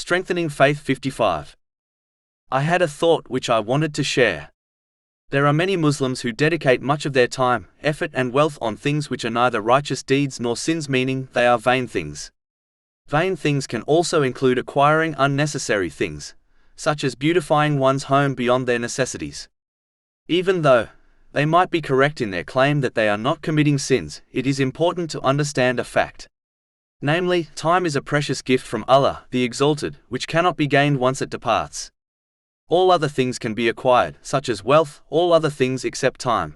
Strengthening Faith 55. I had a thought which I wanted to share. There are many Muslims who dedicate much of their time, effort and wealth on things which are neither righteous deeds nor sins, meaning they are vain things. Vain things can also include acquiring unnecessary things, such as beautifying one's home beyond their necessities. Even though they might be correct in their claim that they are not committing sins, it is important to understand a fact. Namely, time is a precious gift from Allah, the Exalted, which cannot be gained once it departs. All other things can be acquired, such as wealth, all other things except time.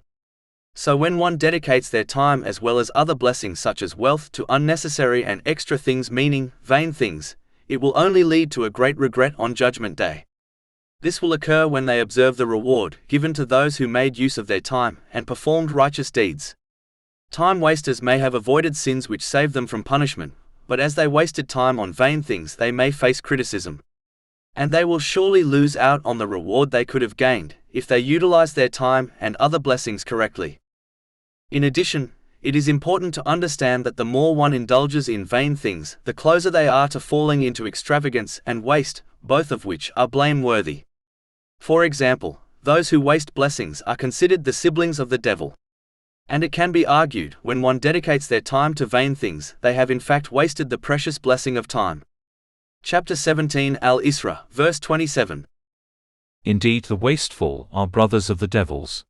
So when one dedicates their time as well as other blessings such as wealth to unnecessary and extra things, meaning vain things, it will only lead to a great regret on Judgment Day. This will occur when they observe the reward given to those who made use of their time and performed righteous deeds. Time wasters may have avoided sins which saved them from punishment, but as they wasted time on vain things, they may face criticism. And they will surely lose out on the reward they could have gained if they utilize their time and other blessings correctly. In addition, it is important to understand that the more one indulges in vain things, the closer they are to falling into extravagance and waste, both of which are blameworthy. For example, those who waste blessings are considered the siblings of the devil. And it can be argued, when one dedicates their time to vain things, they have in fact wasted the precious blessing of time. Chapter 17 Al-Isra, verse 27. Indeed, the wasteful are brothers of the devils.